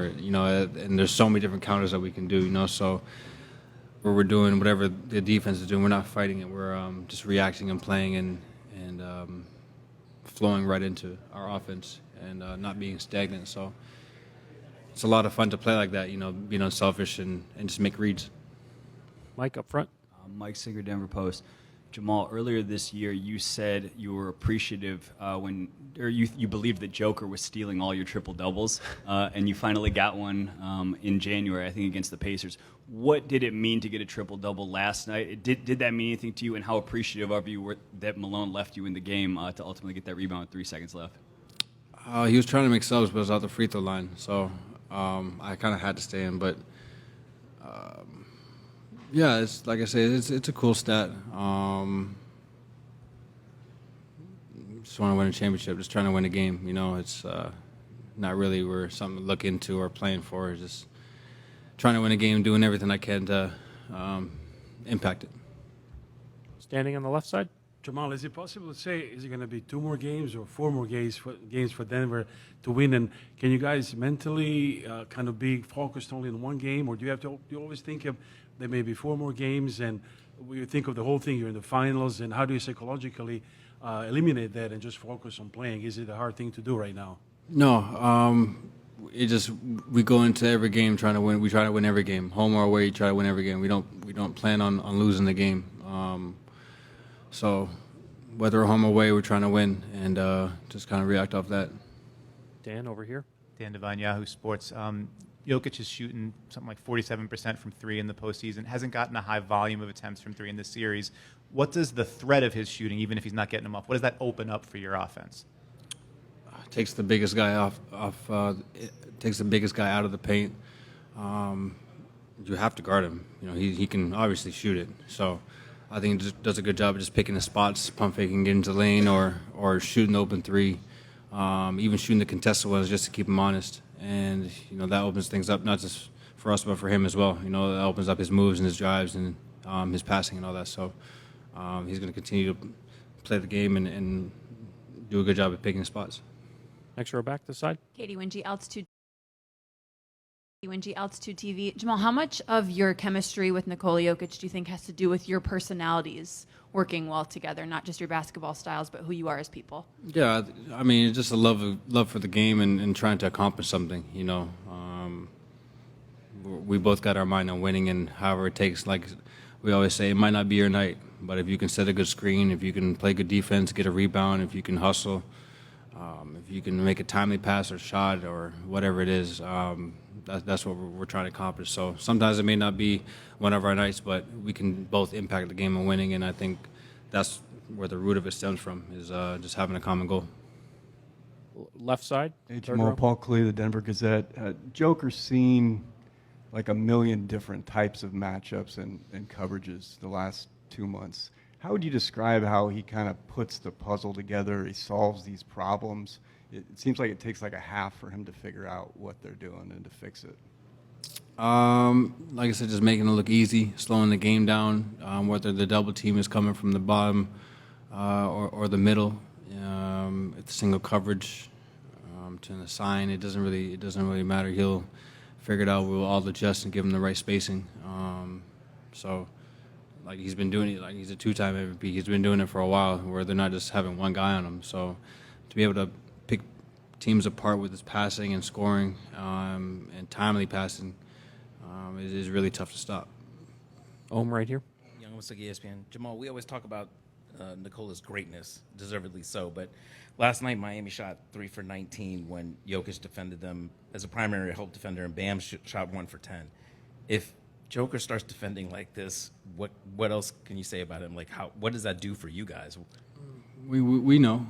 or and there's so many different counters that we can do. So where we're doing whatever the defense is doing, we're not fighting it. We're just reacting and playing and flowing right into our offense and not being stagnant. So it's a lot of fun to play like that, being unselfish and just make reads. Mike up front. Mike Singer, Denver Post. Jamal, earlier this year, you said you were appreciative you believed that Joker was stealing all your triple doubles, and you finally got one in January, I think, against the Pacers. What did it mean to get a triple double last night? Did that mean anything to you, and how appreciative of you that Malone left you in the game to ultimately get that rebound with 3 seconds left? He was trying to make subs, but it was out the free throw line, so I kind of had to stay in, but. Yeah, it's like I say, it's a cool stat. Just want to win a championship, just trying to win a game. It's not really we're something to look into or playing for. It's just trying to win a game, doing everything I can to impact it. Standing on the left side. Jamal, is it possible to say, is it going to be 2 more games or 4 more games for Denver to win? And can you guys mentally kind of be focused only on one game, or do you always think of there may be 4 more games, and we think of the whole thing, you're in the finals, and how do you psychologically eliminate that and just focus on playing? Is it a hard thing to do right now? No, we go into every game trying to win. We try to win every game, home or away. Try to win every game. We don't plan on losing the game. So whether we're home or away, we're trying to win and just kind of react off that. Dan over here. Dan Devine, Yahoo Sports. Jokic is shooting something like 47% from 3 in the postseason. Hasn't gotten a high volume of attempts from 3 in this series. What does the threat of his shooting, even if he's not getting them up, what does that open up for your offense? Takes the biggest guy takes the biggest guy out of the paint. You have to guard him. He can obviously shoot it. So I think he just does a good job of just picking his spots, pump faking, getting into the lane, or shooting the open 3, even shooting the contested ones just to keep him honest. And that opens things up not just for us but for him as well. That opens up his moves and his drives and his passing and all that. So he's going to continue to play the game and do a good job at picking spots. Next row back this side. Katie Wingy, Altitude TV. Jamal, how much of your chemistry with Nikola Jokic do you think has to do with your personalities working well together, not just your basketball styles, but who you are as people? Yeah, I mean, it's just a love for the game and trying to accomplish something. We both got our mind on winning, and however it takes. Like we always say, it might not be your night, but if you can set a good screen, if you can play good defense, get a rebound, if you can hustle, if you can make a timely pass or shot or whatever it is, that's what we're trying to accomplish. So sometimes it may not be one of our nights, but we can both impact the game and winning, and I think that's where the root of it stems from, is just having a common goal. Left side. Hey, Jamal, Paul Klee, the Denver Gazette. Joker's seen like a million different types of matchups and coverages the last 2 months. How would you describe how he kind of puts the puzzle together? He solves these problems. It seems like it takes like a half for him to figure out what they're doing and to fix it. Like I said, just making it look easy, slowing the game down, whether the double team is coming from the bottom or the middle. If the single coverage to the sign, it doesn't really matter. He'll figure it out. We'll all adjust and give him the right spacing. So, like he's been doing it, like he's a 2-time MVP. He's been doing it for a while, where they're not just having one guy on him. So, to be able to pick teams apart with his passing and scoring and timely passing is really tough to stop. Right here. Young Musik, ESPN. Jamal, we always talk about Nikola's greatness, deservedly so, but last night Miami shot 3 for 19 when Jokic defended them as a primary help defender, and Bam shot 1 for 10. If Joker starts defending like this, what else can you say about him? Like, what does that do for you guys? We know,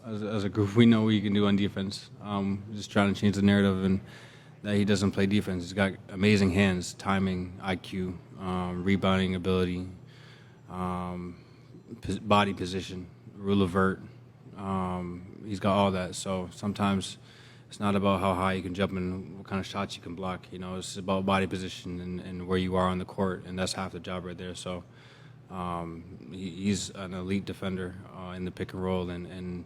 as a group, we know what he can do on defense. Just trying to change the narrative and that he doesn't play defense. He's got amazing hands, timing, IQ, rebounding ability, body position, rule of vert. He's got all that. So sometimes it's not about how high you can jump and what kind of shots you can block. It's about body position and where you are on the court, and that's half the job right there. So he's an elite defender in the pick and roll, and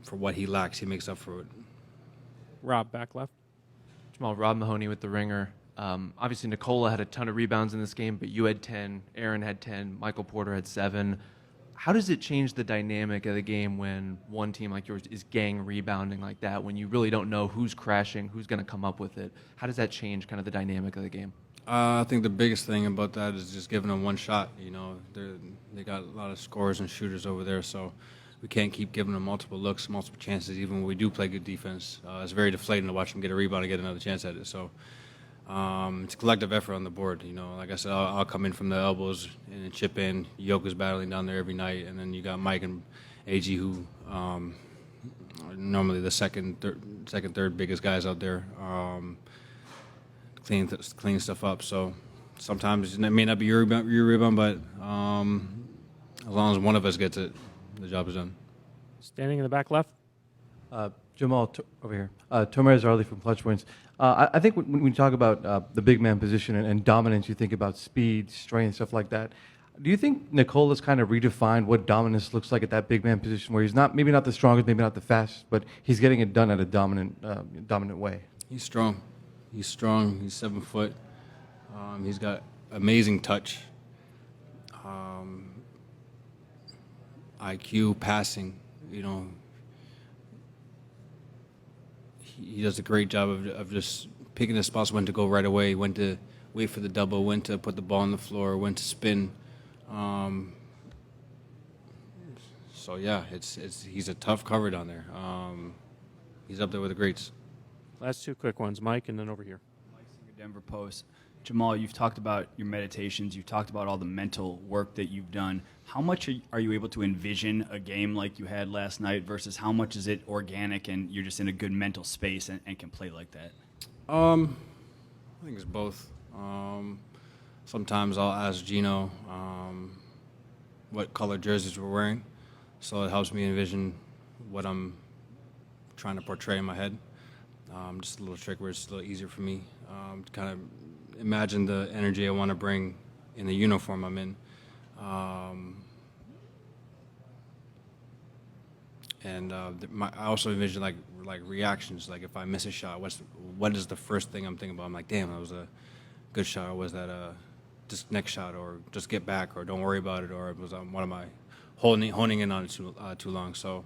for what he lacks, he makes up for it. Rob, back left. Jamal, Rob Mahoney with The Ringer. Obviously, Nikola had a ton of rebounds in this game, but you had 10, Aaron had 10, Michael Porter had 7. How does it change the dynamic of the game when one team like yours is gang rebounding like that, when you really don't know who's crashing, who's going to come up with it? How does that change kind of the dynamic of the game? I think the biggest thing about that is just giving them one shot. You know, they got a lot of scorers and shooters over there, so we can't keep giving them multiple looks, multiple chances, even when we do play good defense. It's very deflating to watch them get a rebound and get another chance at it. So it's a collective effort on the board. You know, like I said, I'll come in from the elbows and chip in. Jokic battling down there every night, and then you got Mike and AG who are normally the second, third biggest guys out there. Clean stuff up. So sometimes it may not be your rebound, but as long as one of us gets it, the job is done. Standing in the back left. Jamal, over here. Tomer Zarli from Clutch Points. I think when we talk about the big man position and dominance, you think about speed, strength, stuff like that. Do you think Nikola's kind of redefined what dominance looks like at that big man position, where he's maybe not the strongest, maybe not the fastest, but he's getting it done at a dominant way? He's strong. He's 7 foot. He's got amazing touch, IQ, passing. You know, he does a great job of just picking the spots when to go right away, when to wait for the double, when to put the ball on the floor, when to spin. So yeah, he's a tough cover down there. He's up there with the greats. Last two quick ones, Mike, and then over here. Mike Singer, Denver Post. Jamal, you've talked about your meditations. You've talked about all the mental work that you've done. How much are you able to envision a game like you had last night versus how much is it organic and you're just in a good mental space and can play like that? I think it's both. Sometimes I'll ask Gino what color jerseys we're wearing, so it helps me envision what I'm trying to portray in my head. Just a little trick where it's a little easier for me to kind of imagine the energy I want to bring in the uniform I'm in. I also envision like reactions. Like if I miss a shot, what is the first thing I'm thinking about? I'm like, damn, that was a good shot, or was that just next shot, or just get back, or don't worry about it, or was what am I honing in on it too long? So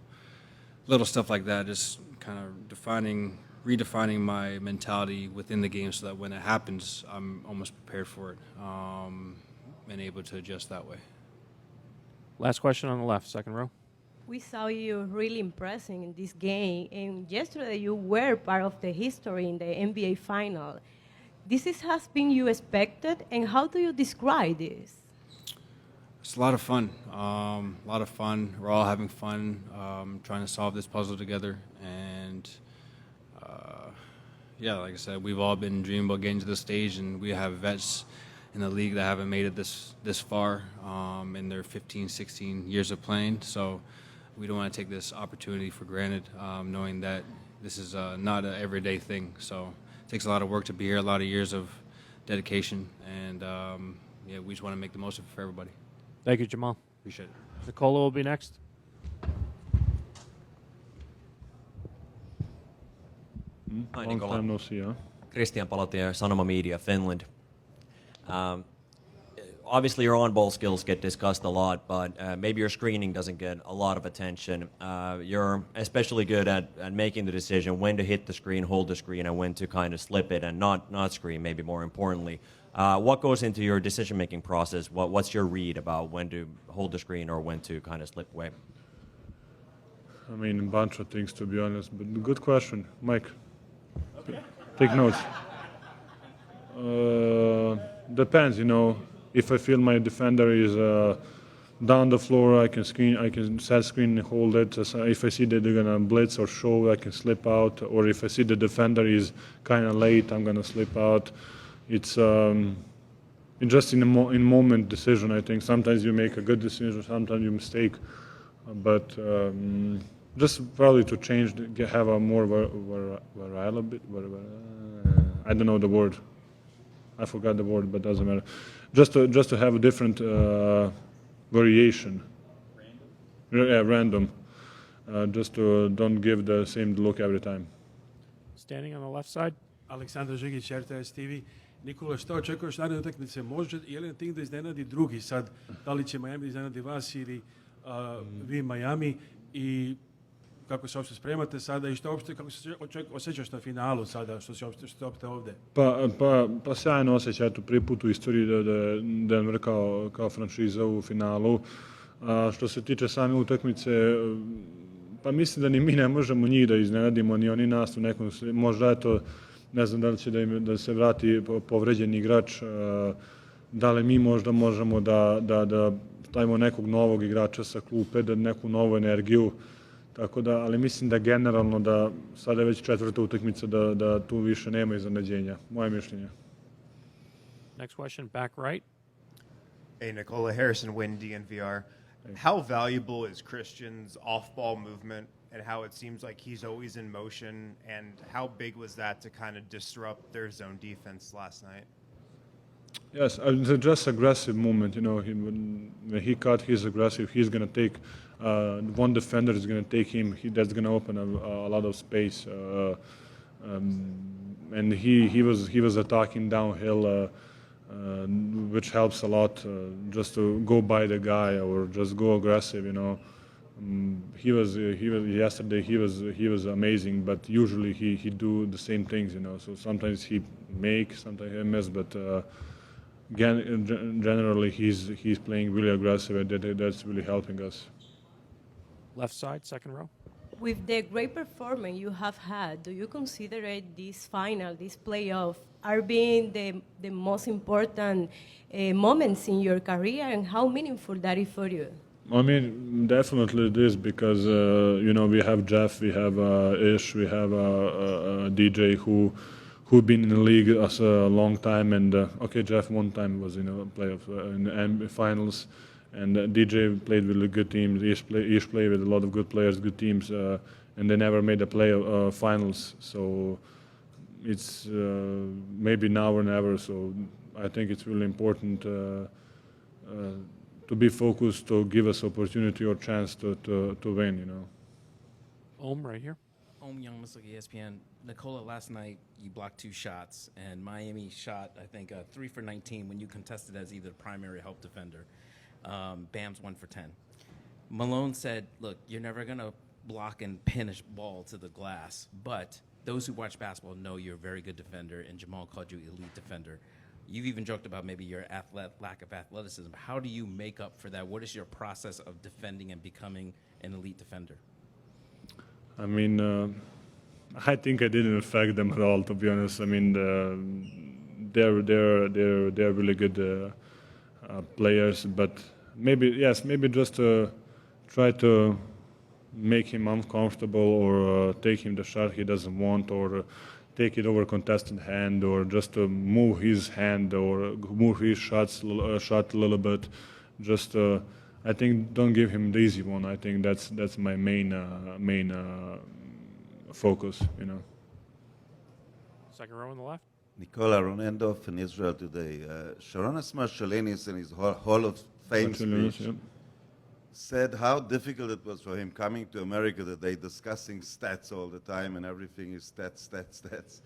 little stuff like that, just kind of redefining my mentality within the game so that when it happens, I'm almost prepared for it and able to adjust that way. Last question on the left, second row. We saw you really impressing in this game, and yesterday you were part of the history in the NBA final. Has been you expected, and how do you describe this? It's a lot of fun. We're all having fun, trying to solve this puzzle together. And yeah, like I said, we've all been dreaming about getting to this stage, and we have vets in the league that haven't made it this far in their 15, 16 years of playing. So we don't want to take this opportunity for granted, knowing that this is not an everyday thing. So it takes a lot of work to be here, a lot of years of dedication, and yeah, we just want to make the most of it for everybody. Thank you, Jamal. Appreciate it. Nikola will be next. Hi, Long Nikola. time no see, huh? Christian Palotier, Sanoma Media, Finland. Obviously, your on-ball skills get discussed a lot, but maybe your screening doesn't get a lot of attention. You're especially good at making the decision when to hit the screen, hold the screen, and when to kind of slip it and not screen, maybe more importantly. What goes into your decision-making process? What's your read about when to hold the screen or when to kind of slip away? I mean, a bunch of things, to be honest, but good question. Mike, take notes. Depends, you know. If I feel my defender is down the floor, I can set screen and hold it. So if I see that they're gonna blitz or show, I can slip out. Or if I see the defender is kind of late, I'm gonna slip out. It's just in moment decision. I think sometimes you make a good decision, sometimes you mistake. But just probably to change, have a more variable. I don't know the word. I forgot the word, but doesn't matter. Just to have a different variation. Random. Yeah, random. Just to don't give the same look every time. Standing on the left side. Aleksandar Žigić, RTS TV. Nikola, šta očekuješ naredne utakmice? Može jedan tim da iznenadi drugi sad? Da li će Miami iznenadi vas ili vi Miami? I kako se uopšte spremate sada i kako se osjećaš na finalu sada što ste opšte ovde? Pa sjajno osjećaj, eto, prvi put u istoriji da je Denver kao franšiza u finalu. A što se tiče same utakmice, pa mislim da ni mi ne možemo njih da iznenadimo, ni oni nas u nekom, možda eto, ne znam da li će da se vrati povređeni igrač, da li mi možda možemo da stavimo nekog novog igrača sa klupe, da neku novu energiju, tako da, ali mislim da generalno da sada je već četvrta utakmica da tu više nema iznenađenja, moje mišljenje. Next question, back right. Hey, Nikola, Harrison Wynn, DNVR. How valuable is Christian's off-ball movement and how it seems like he's always in motion, and how big was that to kind of disrupt their zone defense last night? Yes, it's just aggressive movement. You know, when he cut, he's aggressive. He's going to take one defender is going to take him. That's going to open a lot of space. And he was attacking downhill, which helps a lot. Just to go by the guy or just go aggressive. You know, he was yesterday. He was amazing. But usually he do the same things. You know, so sometimes he make, sometimes he miss, but. Generally, he's playing really aggressive, and that's really helping us. Left side, second row. With the great performance you have had, do you consider this final, this playoff, are being the most important moments in your career, and how meaningful that is for you? I mean, definitely it is because you know, we have Jeff, we have Ish, we have DJ who've been in the league as a long time, and okay, Jeff one time was in a playoff in the finals, and DJ played with a good team. Ish played with a lot of good players, good teams, and they never made a finals. So it's maybe now or never. So I think it's really important to be focused, to give us opportunity or chance to win. You know. Ohm, right here. Ohm Young, ESPN. Nikola, last night you blocked 2 shots, and Miami shot, I think, 3 for 19 when you contested as either primary or help defender. Bam's 1 for 10. Malone said, look, you're never going to block and pin a ball to the glass, but those who watch basketball know you're a very good defender, and Jamal called you elite defender. You've even joked about maybe your lack of athleticism. How do you make up for that? What is your process of defending and becoming an elite defender? I mean, I think I didn't affect them at all, to be honest. I mean, they're really good players, but maybe just try to make him uncomfortable or take him the shot he doesn't want, or take it over contested hand, or just to move his hand or move his shot a little bit. Just I think don't give him the easy one. I think that's my main focus, you know. Second row on the left. Nikola Ronendov in Israel today. Sharonas Marshalenis in his Hall of Fame speech said how difficult it was for him coming to America today, discussing stats all the time, and everything is stats.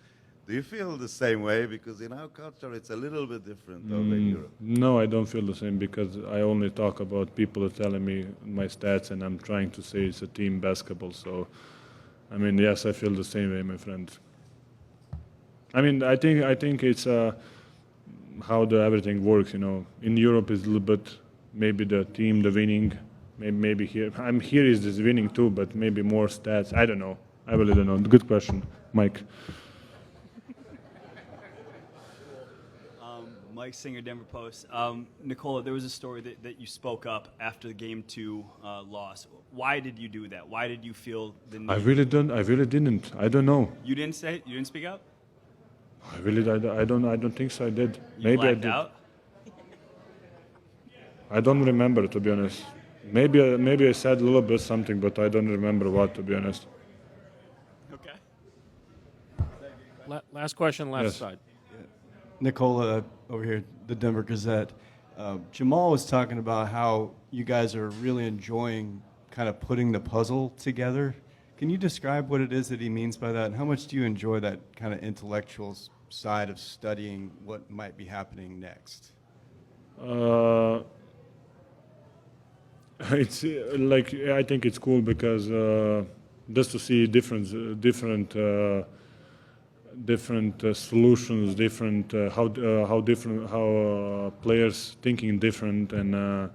Do you feel the same way? Because in our culture, it's a little bit different over in Europe. No, I don't feel the same, because I only talk about people are telling me my stats, and I'm trying to say it's a team basketball. So, I mean, yes, I feel the same way, my friend. I mean, I think it's how everything works. You know, in Europe is a little bit maybe the team, the winning. Maybe here, here is this winning too, but maybe more stats. I don't know. I really don't know. Good question, Mike. Mike Singer, Denver Post. Nikola, there was a story that you spoke up after the Game 2 loss. Why did you do that? Why did you feel the need? I really didn't. I don't know. You didn't say it? You didn't speak up? I don't think so. I did. You Maybe I blacked did. out? I don't remember, to be honest. Maybe I said a little bit something, but I don't remember what, to be honest. Okay. Last question, left Yes. side. Nikola, over here, the Denver Gazette. Jamal was talking about how you guys are really enjoying kind of putting the puzzle together. Can you describe what it is that he means by that? And how much do you enjoy that kind of intellectual side of studying what might be happening next? It's like I think it's cool because just to see different solutions, different how players thinking different, and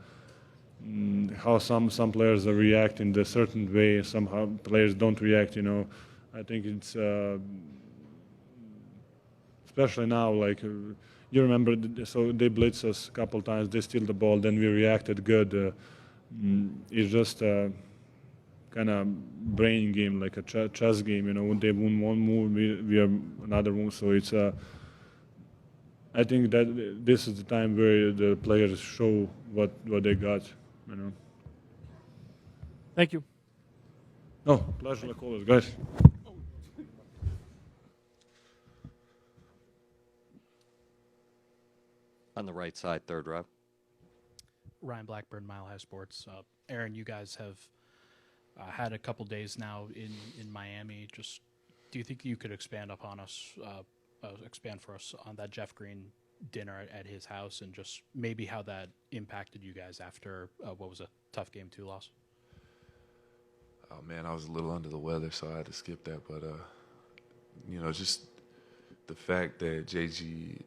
how some players are reacting a certain way, somehow players don't react. I think it's especially now, like you remember, so they blitz us a couple times, they steal the ball, then we reacted good. It's just a kind of brain game, like a chess game. When they win one move, we are another move. So it's I think that this is the time where the players show what they got. Thank you. Oh, pleasure, like always, guys. On the right side, third row. Ryan Blackburn, Mile High Sports. Aaron, you guys have had a couple days now in Miami. Just, do you think you could expand for us on that Jeff Green dinner at his house, and just maybe how that impacted you guys after what was a tough Game 2 loss? Oh man, I was a little under the weather, so I had to skip that. But just the fact that JG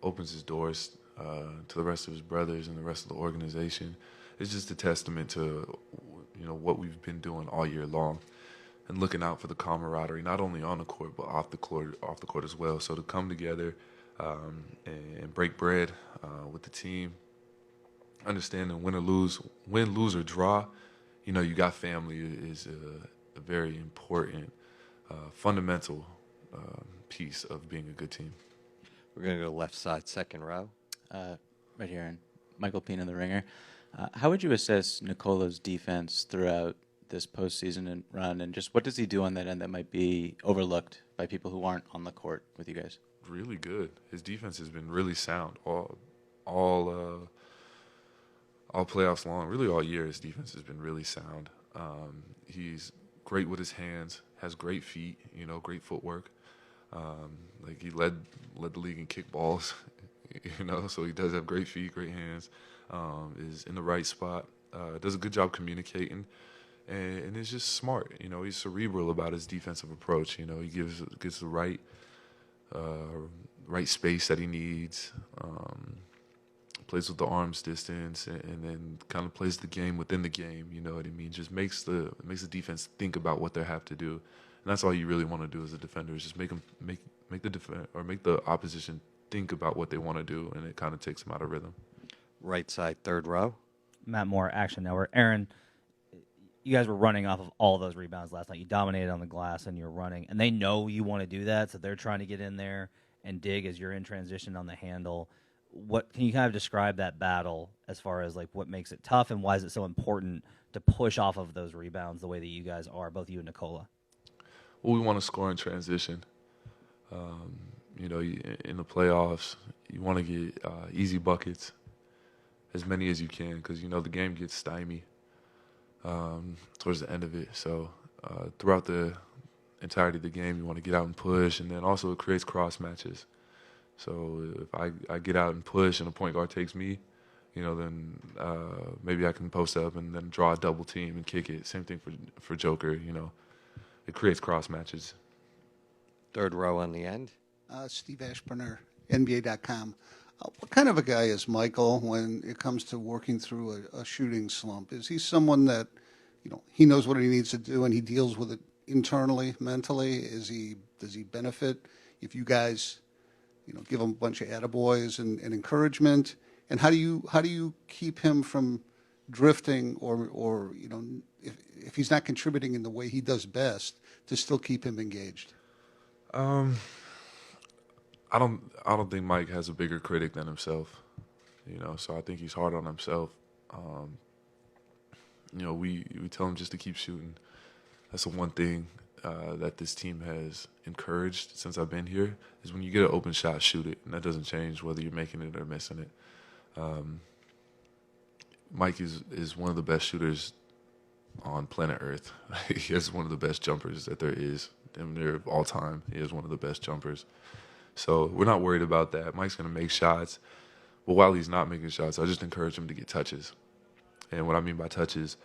opens his doors to the rest of his brothers and the rest of the organization is just a testament to what we've been doing all year long, and looking out for the camaraderie, not only on the court but off the court as well. So to come together and break bread with the team, understanding win, lose or draw, you got family is a very important, fundamental piece of being a good team. We're going to go left side, second row. Right here, and Michael Pina, the Ringer. How would you assess Nikola's defense throughout this postseason and run, and just what does he do on that end that might be overlooked by people who aren't on the court with you guys? Really good. His defense has been really sound all playoffs long. Really all year, his defense has been really sound. He's great with his hands, has great feet, great footwork. Like he led the league in kickballs, so he does have great feet, great hands, is in the right spot, does a good job communicating, and is just smart. He's cerebral about his defensive approach. He gives the right space that he needs, plays with the arms distance, and then kind of plays the game within the game. You know what I mean? Just makes the defense think about what they have to do, and that's all you really want to do as a defender, is just make the opposition think about what they want to do, and it kind of takes them out of rhythm. Right side, third row. Matt Moore, Action Network. Aaron, you guys were running off of all of those rebounds last night. You dominated on the glass, and you're running, and they know you want to do that, so they're trying to get in there and dig as you're in transition on the handle. What can you kind of describe that battle as far as like what makes it tough, and why is it so important to push off of those rebounds the way that you guys are, both you and Nikola? Well, we want to score in transition. In the playoffs, you want to get easy buckets, as many as you can, because the game gets stymied towards the end of it. So throughout the entirety of the game, you want to get out and push, and then also it creates cross matches. So if I get out and push and a point guard takes me, then maybe I can post up and then draw a double team and kick it. Same thing for Joker. It creates cross matches. Third row on the end. Steve Ashburner, NBA.com. What kind of a guy is Michael when it comes to working through a shooting slump? Is he someone that, he knows what he needs to do and he deals with it internally, mentally? Does he benefit if you guys, give him a bunch of attaboys and encouragement? And how do you keep him from drifting or if he's not contributing in the way he does best, to still keep him engaged? I don't think Mike has a bigger critic than himself, so I think he's hard on himself. We tell him just to keep shooting. That's the one thing that this team has encouraged since I've been here, is when you get an open shot, shoot it, and that doesn't change whether you're making it or missing it. Mike is one of the best shooters on planet Earth. He is one of the best jumpers that there is. Damn near of all time, he is one of the best jumpers. So we're not worried about that. Mike's going to make shots. But while he's not making shots, I just encourage him to get touches. And what I mean by touches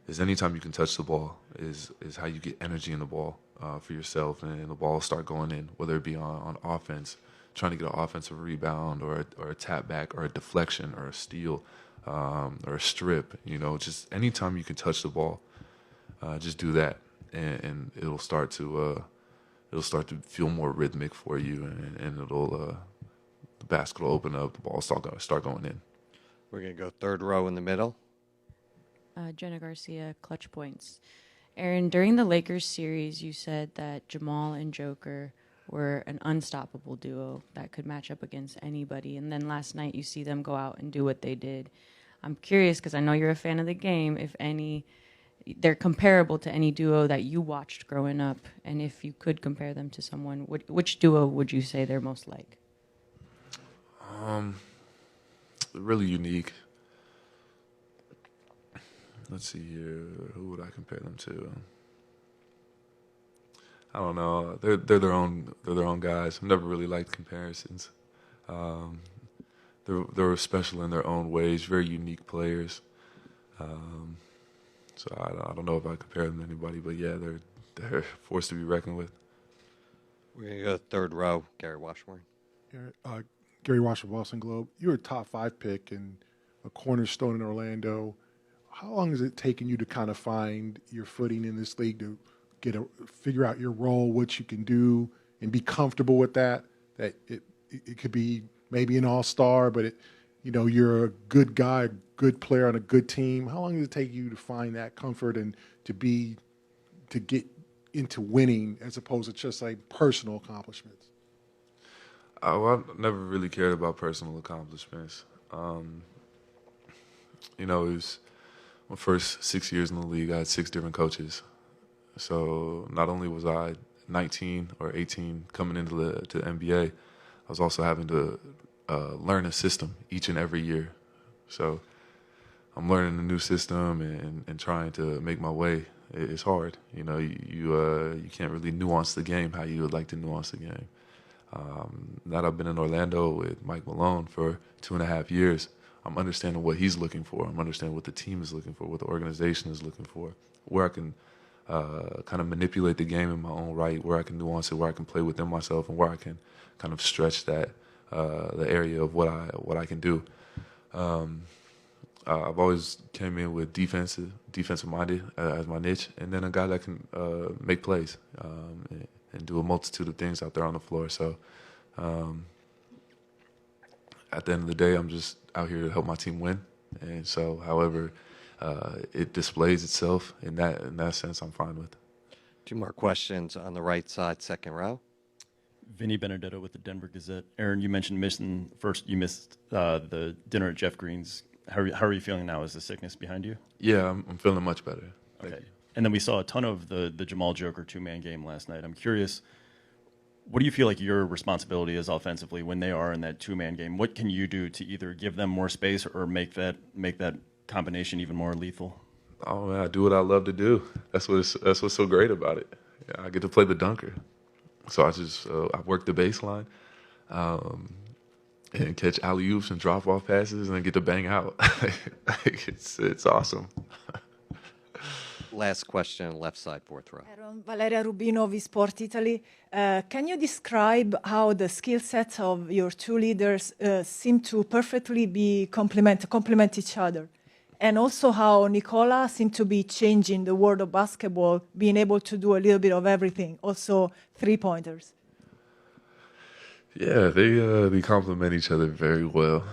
is anytime you can touch the ball is how you get energy in the ball for yourself, and the ball start going in, whether it be on offense, trying to get an offensive rebound or a tap back or a deflection or a steal or a strip. You know, just anytime you can touch the ball, just do that, and it'll start to feel more rhythmic for you, and it'll the basket will open up, the ball start going in. We're going to go third row in the middle. Jenna Garcia, Clutch Points. Aaron, during the Lakers series, you said that Jamal and Joker were an unstoppable duo that could match up against anybody. And then last night, you see them go out and do what they did. I'm curious, because I know you're a fan of the game, if they're comparable to any duo that you watched growing up. And if you could compare them to someone, which duo would you say they're most like? Really unique. Let's see here. Who would I compare them to? I don't know. They're their own guys. I've never really liked comparisons. They're special in their own ways. Very unique players. So I don't know if I compare them to anybody, but yeah, they're a force to be reckoned with. We're going to go third row. Gary Washburn. Gary Washburn, Boston Globe. You're a top 5 pick and a cornerstone in Orlando. How long has it taken you to kind of find your footing in this league, to figure out your role, what you can do, and be comfortable with that? That it could be maybe an all-star, but you're a good guy, a good player on a good team. How long does it take you to find that comfort and to get into winning as opposed to just like personal accomplishments? Well, I never really cared about personal accomplishments. It was my first 6 years in the league. I had 6 different coaches. So not only was I 19 or 18 coming into the NBA, I was also having to learn a system each and every year. So I'm learning a new system and trying to make my way. It's hard. You can't really nuance the game how you would like to nuance the game. Now that I've been in Orlando with Mike Malone for 2.5 years, I'm understanding what he's looking for. I'm understanding what the team is looking for, what the organization is looking for, where I can kind of manipulate the game in my own right, where I can nuance it, where I can play within myself, and where I can kind of stretch that the area of what I can do. I've always came in with defensive minded as my niche, and then a guy that can make plays and do a multitude of things out there on the floor. So at the end of the day, I'm just out here to help my team win. And so, however it displays itself in that sense, I'm fine with. 2 more questions on the right side, second row. Vinny Benedetto with the Denver Gazette. Aaron, you mentioned you missed the dinner at Jeff Green's. How are you feeling now? Is the sickness behind you? Yeah, I'm feeling much better. Thank you. And then we saw a ton of the Jamal Joker 2-man game last night. I'm curious, what do you feel like your responsibility is offensively when they are in that 2-man game? What can you do to either give them more space or make that combination even more lethal? Oh man, I do what I love to do. That's what's so great about it. Yeah, I get to play the dunker, so I work the baseline, and catch alley-oops and drop-off passes, and then get to bang out. It's awesome. Last question, left side, fourth row. Valeria Rubino, Sport Italy. Can you describe how the skill sets of your 2 leaders seem to perfectly complement each other? And also how Nikola seemed to be changing the world of basketball, being able to do a little bit of everything, also 3-pointers. Yeah, they complement each other very well.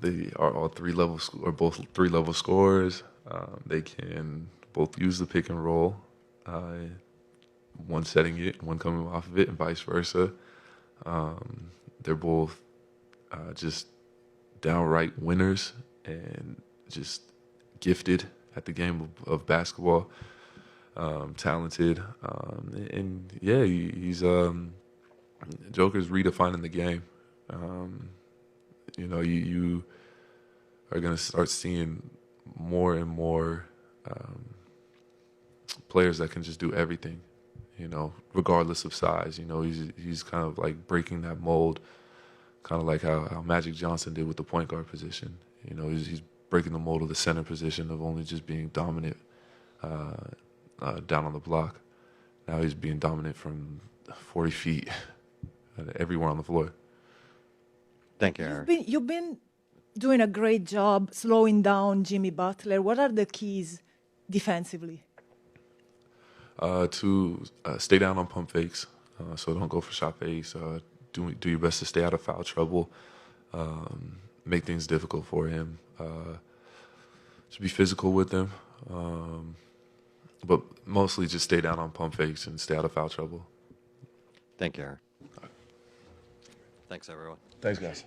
They are all both 3-level scorers. They can both use the pick and roll, one setting it, one coming off of it, and vice versa. They're both just downright winners and just gifted at the game of basketball, talented. And yeah, he's Joker's redefining the game. You are going to start seeing more and more players that can just do everything, regardless of size. He's kind of like breaking that mold, kind of like how Magic Johnson did with the point guard position. He's breaking the mold of the center position of only just being dominant down on the block. Now he's being dominant from 40 feet everywhere on the floor. Thank you, Aaron. You've been doing a great job slowing down Jimmy Butler. What are the keys defensively? To stay down on pump fakes, so don't go for shot fakes. Do your best to stay out of foul trouble. Make things difficult for him. Just be physical with him, but mostly just stay down on pump fakes and stay out of foul trouble. Thank you, Aaron. Thanks, everyone. Thanks, guys.